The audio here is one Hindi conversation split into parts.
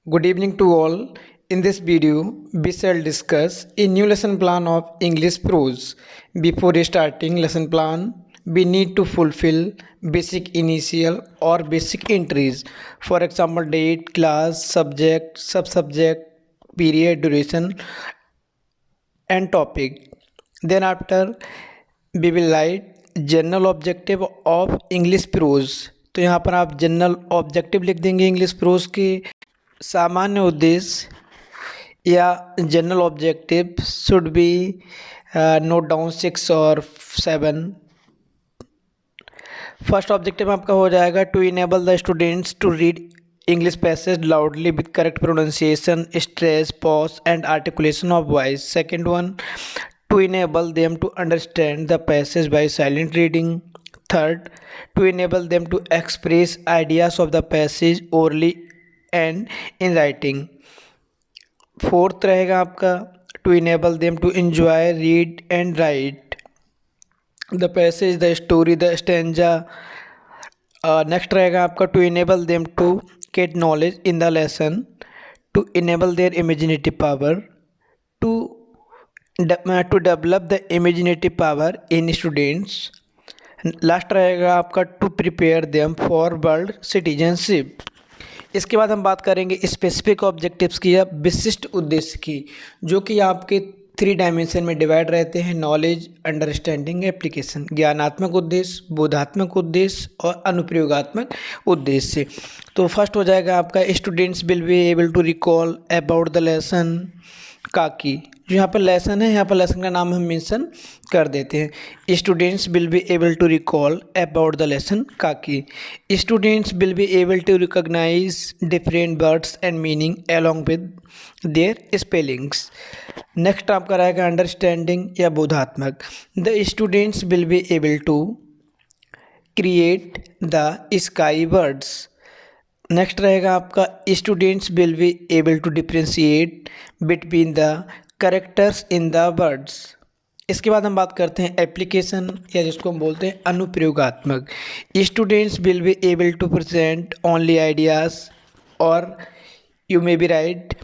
Good evening to all. In this video, we shall discuss a new lesson plan of English prose. Before starting lesson plan, we need to fulfill basic initial or basic entries. For example, date, class, subject, subsubject, period, duration, and topic. Then after, we will write general objective of English pros. तो यहाँ पर आप जनरल ऑब्जेक्टिव लिख देंगे इंग्लिश प्रोज के। सामान्य उद्देश्य या general objective should be note down 6 और 7। फर्स्ट ऑब्जेक्टिव आपका हो जाएगा to enable the students to read English passage loudly with correct pronunciation, stress, pause and articulation of voice. Second one, to enable them to understand the passage by silent reading. Third, to enable them to express ideas of the passage orally and in writing. Fourth रहेगा आपका to enable them to enjoy, read and write the passage, the story, the stanza. Next रहेगा आपका to enable them to get knowledge in the lesson, to enable their imaginative power, to develop the imaginative power in students. Last रहेगा आपका to prepare them for world citizenship. इसके बाद हम बात करेंगे स्पेसिफिक ऑब्जेक्टिव्स की या विशिष्ट उद्देश्य की, जो कि आपके 3 डायमेंशन में डिवाइड रहते हैं: नॉलेज, अंडरस्टैंडिंग, एप्लीकेशन। ज्ञानात्मक उद्देश्य, बोधात्मक उद्देश्य और अनुप्रयोगात्मक उद्देश्य। तो फर्स्ट हो जाएगा आपका students will be able to recall about the lesson Kaki. जो यहाँ पर लेसन है, यहाँ पर लेसन का नाम हम मेंशन कर देते हैं। Students will be able to recall about the lesson Kaki. Students will be able to recognise different words and meaning along with their spellings. Next आपका रहेगा अंडरस्टैंडिंग या बोधात्मक। The students will be able to create the sky words. Next रहेगा आपका students will be able to differentiate between the characters in the words. इसके बाद हम बात करते हैं एप्लीकेशन या जिसको हम बोलते हैं अनुप्रयोगात्मक। Students will be able to present only ideas और you may be right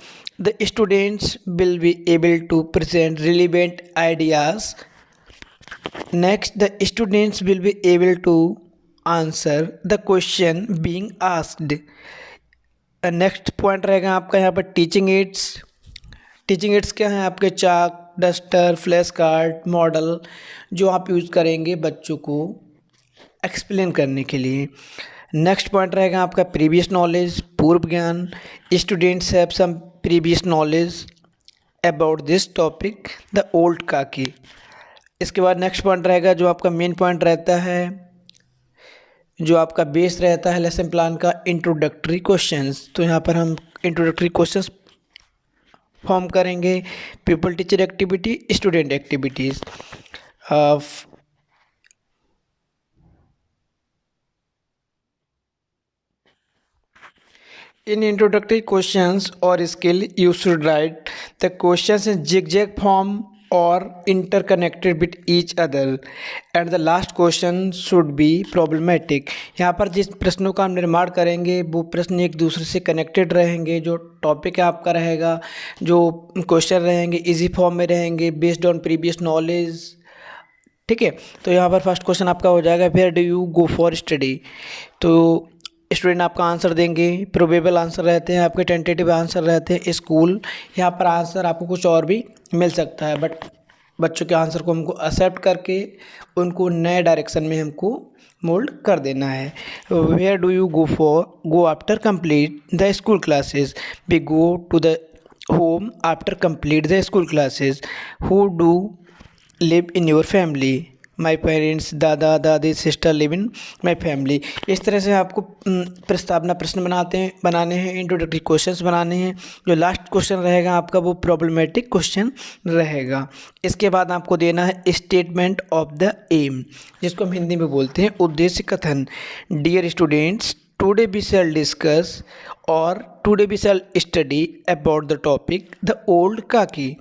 the students will be able to present relevant ideas. Next, the students will be able to answer the question being asked. Next point रहेगा आपका यहाँ पर टीचिंग एड्स। टीचिंग एड्स क्या हैं? आपके चाक, डस्टर, फ्लैश कार्ड, मॉडल, जो आप यूज़ करेंगे बच्चों को एक्सप्लेन करने के लिए। नेक्स्ट पॉइंट रहेगा आपका प्रीवियस नॉलेज, पूर्व ज्ञान। Students have some previous knowledge about this topic, the old Kaki. इसके बाद नेक्स्ट पॉइंट रहेगा जो आपका मेन पॉइंट रहता है, जो आपका बेस रहता है लेसन प्लान का, इंट्रोडक्टरी क्वेश्चंस। तो यहाँ पर हम इंट्रोडक्टरी क्वेश्चंस फॉर्म करेंगे। People teacher activity, student activities. In introductory questions or skill, you should write the questions in zigzag form or interconnected with each other, and the last question should be problematic. यहाँ पर जिस प्रश्नों का हम निर्माण करेंगे वो प्रश्न एक दूसरे से कनेक्टेड रहेंगे। जो टॉपिक है आपका रहेगा, जो क्वेश्चन रहेंगे इजी फॉर्म में रहेंगे, बेस्ड ऑन प्रीवियस नॉलेज। ठीक है, तो यहाँ पर फर्स्ट क्वेश्चन आपका हो जाएगा where do you go for study. तो स्टूडेंट आपका आंसर देंगे। प्रोबेबल आंसर रहते हैं आपके, टेंटेटिव आंसर रहते हैं स्कूल। यहाँ पर आंसर आपको कुछ और भी मिल सकता है, बट बच्चों के आंसर को हमको एक्सेप्ट करके उनको नए डायरेक्शन में हमको मोल्ड कर देना है। Where do you go after complete the school classes. We go to the home after complete the school classes. Who do live in your family. My parents, दादा दादी, sister live in my family. इस तरह से आपको प्रस्तावना प्रश्न बनाने हैं, इंट्रोडक्टरी क्वेश्चंस बनाने हैं। जो लास्ट क्वेश्चन रहेगा आपका वो प्रॉब्लमेटिक क्वेश्चन रहेगा। इसके बाद आपको देना है स्टेटमेंट ऑफ द एम, जिसको हम हिंदी में बोलते हैं उद्देश्य कथन। Dear students, today we shall discuss और today we shall study about the topic the old Kaki.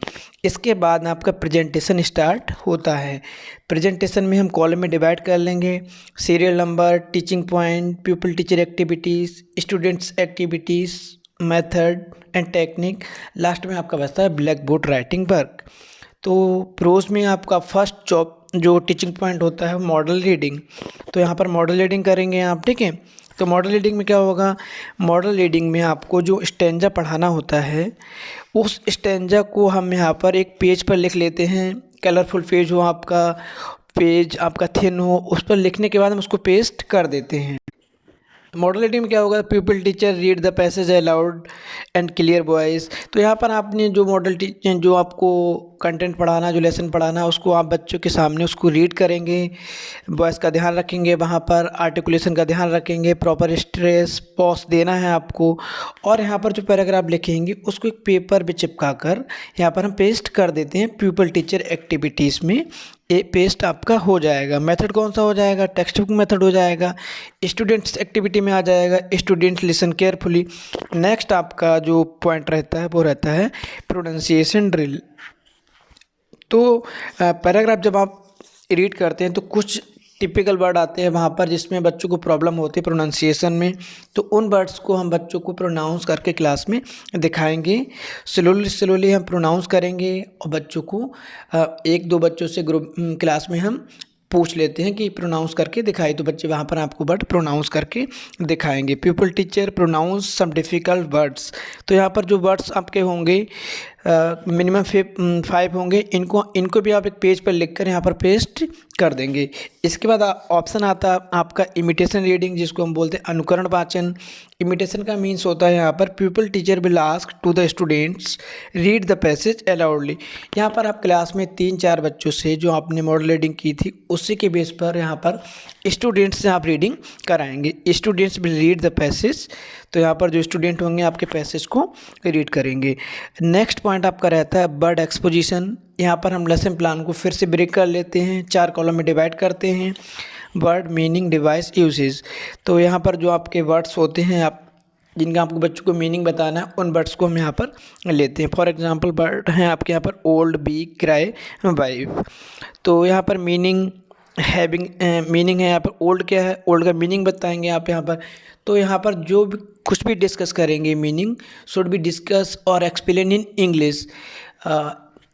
इसके बाद आपका प्रेजेंटेशन स्टार्ट होता है। प्रेजेंटेशन में हम कॉलम में डिवाइड कर लेंगे: serial number, teaching point, people teacher activities, students activities method and technique, last में आपका बचता है ब्लैक बोर्ड राइटिंग वर्क। तो प्रोज में आपका फर्स्ट जो टीचिंग पॉइंट होता है मॉडल रीडिंग। तो यहाँ पर मॉडल रीडिंग करेंगे आप, ठीक है। तो मॉडल रीडिंग में क्या होगा, मॉडल रीडिंग में आपको जो स्टैंजा पढ़ाना होता है उस स्टैंजा को हम यहाँ पर एक पेज पर लिख लेते हैं। कलरफुल पेज हो आपका, पेज आपका थिन हो, उस पर लिखने के बाद हम उसको पेस्ट कर देते हैं। मॉडल रीडिंग में क्या होगा, people teacher read the passage allowed and clear voice. तो यहाँ पर आपने जो जो आपको कंटेंट पढ़ाना, जो लेसन पढ़ाना, उसको आप बच्चों के सामने उसको रीड करेंगे, वॉइस का ध्यान रखेंगे, वहाँ पर आर्टिकुलेशन का ध्यान रखेंगे, प्रॉपर स्ट्रेस पॉज देना है आपको। और यहाँ पर जो पैराग्राफ लिखेंगे उसको एक पेपर पे चिपका कर यहाँ पर हम पेस्ट कर देते हैं पीपल टीचर एक्टिविटीज़ में। ये पेस्ट आपका हो जाएगा। मेथड कौन सा हो जाएगा, टेक्स्ट बुक मेथड हो जाएगा। स्टूडेंट्स एक्टिविटी में आ जाएगा स्टूडेंट्स लिसन केयरफुली। नेक्स्ट आपका जो पॉइंट रहता है वो रहता है प्रोनाउंसिएशन ड्रिल। तो पैराग्राफ जब आप रीड करते हैं तो कुछ टिपिकल वर्ड आते हैं वहाँ पर जिसमें बच्चों को प्रॉब्लम होती है प्रोनाउंसिएशन में, तो उन वर्ड्स को हम बच्चों को प्रोनाउंस करके क्लास में दिखाएंगे। स्लोली हम प्रोनाउंस करेंगे और बच्चों को एक दो बच्चों से ग्रुप क्लास में हम पूछ लेते हैं कि प्रोनाउंस करके दिखाई, तो बच्चे वहाँ पर आपको वर्ड प्रोनाउंस करके दिखाएंगे। पीपल टीचर प्रोनाउंस सम डिफ़िकल्ट वर्ड्स। तो यहाँ पर जो वर्ड्स आपके होंगे मिनिमम 5 होंगे, इनको भी आप एक पेज पर लिख कर यहाँ पर पेस्ट कर देंगे। इसके बाद ऑप्शन आता है आपका इमिटेशन रीडिंग, जिसको हम बोलते हैं अनुकरण वाचन। इमिटेशन का मीन्स होता है यहाँ पर people teacher will ask to the students read the passage aloudly. यहाँ पर आप क्लास में 3-4 बच्चों से जो आपने मॉडल रीडिंग की थी उसी के बेस पर यहाँ पर स्टूडेंट्स से आप रीडिंग कराएंगे। Students will read the passage, तो यहाँ पर जो स्टूडेंट होंगे आपके पैसेज को रीड करेंगे। नेक्स्ट पॉइंट आपका रहता है वर्ड एक्सपोजिशन। यहाँ पर हम लेसन प्लान को फिर से ब्रेक कर लेते हैं, 4 कॉलम में डिवाइड करते हैं। Word meaning device usage. तो यहाँ पर जो आपके वर्ड्स होते हैं आप जिनका आपको बच्चों को मीनिंग बताना है, उन वर्ड्स को हम यहाँ पर लेते हैं। फॉर एग्जांपल वर्ड हैं आपके यहाँ पर ओल्ड, बी, क्राई, वाइफ। तो यहाँ पर मीनिंग हैविंग मीनिंग है, यहाँ पर ओल्ड क्या है, ओल्ड का मीनिंग बताएंगे आप यहाँ पर। तो यहाँ पर जो भी कुछ भी डिस्कस करेंगे मीनिंग शुड बी डिस्कस और एक्सप्लेन इन इंग्लिश।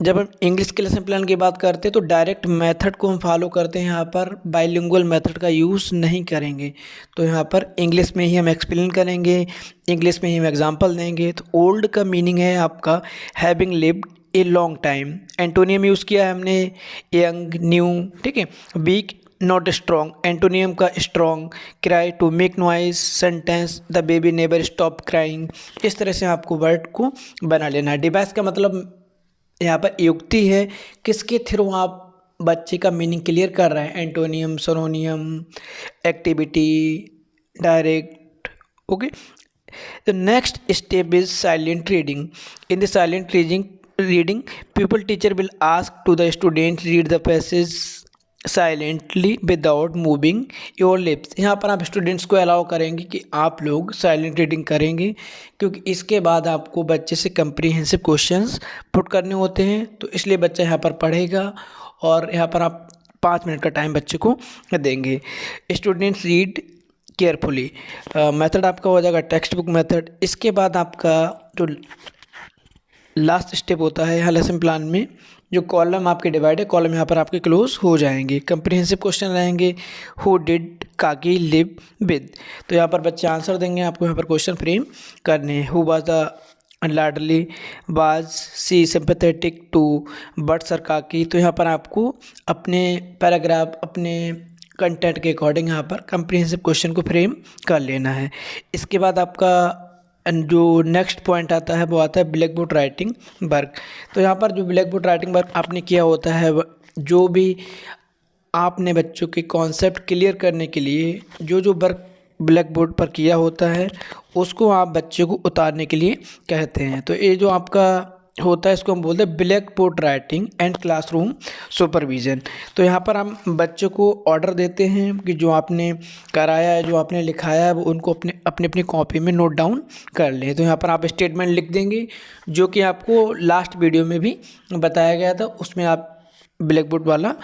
जब हम इंग्लिश के लेसन प्लान की बात करते हैं तो डायरेक्ट मेथड को हम फॉलो करते हैं, यहाँ पर बाइलिंगुअल मेथड का यूज़ नहीं करेंगे। तो यहाँ पर इंग्लिश में ही हम एक्सप्लेन करेंगे, इंग्लिश में ही हम एग्जांपल देंगे। तो ओल्ड का मीनिंग है आपका having lived a long time. Antonym use किया है हमने यंग, न्यू, ठीक है। वीक नॉट स्ट्रॉन्ग, एंटोनियम का strong. Cry to make noise, sentence the baby never stop crying. इस तरह से आपको वर्ड को बना लेना है। डिवाइस का मतलब यहाँ पर युक्ति है किसके थ्रू आप बच्चे का मीनिंग क्लियर कर रहे हैं। Antonym, synonym, activity, direct, okay. The next step is silent reading. In the silent reading people teacher will ask to the student read the passage silently without moving your lips. यहाँ पर आप स्टूडेंट्स को अलाउ करेंगे कि आप लोग साइलेंट रीडिंग करेंगे, क्योंकि इसके बाद आपको बच्चे से कंप्रीहेंसिव क्वेश्चंस पुट करने होते हैं। तो इसलिए बच्चा यहाँ पर पढ़ेगा और यहाँ पर आप 5 मिनट का टाइम बच्चे को देंगे। Students read carefully. मेथड आपका हो जाएगा टेक्स्ट बुक मेथड। इसके बाद आपका जो लास्ट स्टेप होता है यहाँ लेसन प्लान में, जो कॉलम आपके डिवाइड है, कॉलम यहाँ पर आपके क्लोज हो जाएंगे। कंप्रीहेंसिव क्वेश्चन रहेंगे, हु डिड काकी लिव विद। तो यहाँ पर बच्चे आंसर देंगे, आपको यहाँ पर क्वेश्चन फ्रेम करने हैं। Who was the Ladli, was she sympathetic to but sir Kaki. तो यहाँ पर आपको अपने पैराग्राफ, अपने कंटेंट के अकॉर्डिंग यहाँ पर कंप्रीहेंसिव क्वेश्चन को फ्रेम कर लेना है। इसके बाद आपका जो नेक्स्ट पॉइंट आता है वो आता है ब्लैक बोर्ड राइटिंग वर्क। तो यहाँ पर जो ब्लैक बोर्ड राइटिंग वर्क आपने किया होता है, जो भी आपने बच्चों के कॉन्सेप्ट क्लियर करने के लिए जो वर्क ब्लैक बोर्ड पर किया होता है उसको आप बच्चे को उतारने के लिए कहते हैं। तो ये जो आपका होता है इसको हम बोलते हैं black board writing and classroom supervision. तो यहाँ पर हम बच्चों को ऑर्डर देते हैं कि जो आपने कराया है, जो आपने लिखाया है, वो उनको अपनी कॉपी में नोट डाउन कर लें। तो यहाँ पर आप स्टेटमेंट लिख देंगे जो कि आपको लास्ट वीडियो में भी बताया गया था, उसमें आप ब्लैक बोर्ड वाला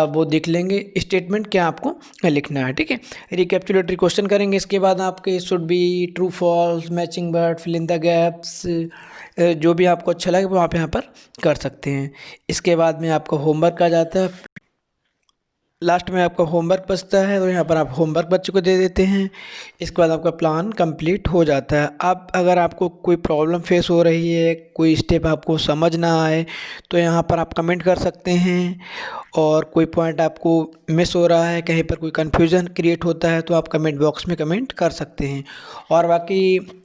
वो देख लेंगे स्टेटमेंट क्या आपको लिखना है। ठीक है, रिकैपिचुलेटरी क्वेश्चन करेंगे, इसके बाद आपके should be true false, matching word, fill in the gaps, जो भी आपको अच्छा लगे वो आप यहाँ पर कर सकते हैं। इसके बाद में आपका होमवर्क आ जाता है, लास्ट में आपका होमवर्क बचता है तो यहाँ पर आप होमवर्क बच्चों को दे देते हैं। इसके बाद आपका प्लान कंप्लीट हो जाता है। अब अगर आपको कोई प्रॉब्लम फेस हो रही है, कोई स्टेप आपको समझ ना आए, तो यहाँ पर आप कमेंट कर सकते हैं, और कोई पॉइंट आपको मिस हो रहा है, कहीं पर कोई कन्फ्यूज़न क्रिएट होता है तो आप कमेंट बॉक्स में कमेंट कर सकते हैं। और बाकी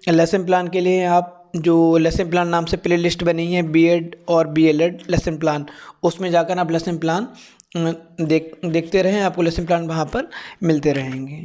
लेसन प्लान के लिए आप जो लेसन प्लान नाम से प्ले लिस्ट बनी है बीएड और बीएलएड लेसन प्लान, उसमें जाकर आप लेसन प्लान देखते रहें, आपको लेसन प्लान वहाँ पर मिलते रहेंगे।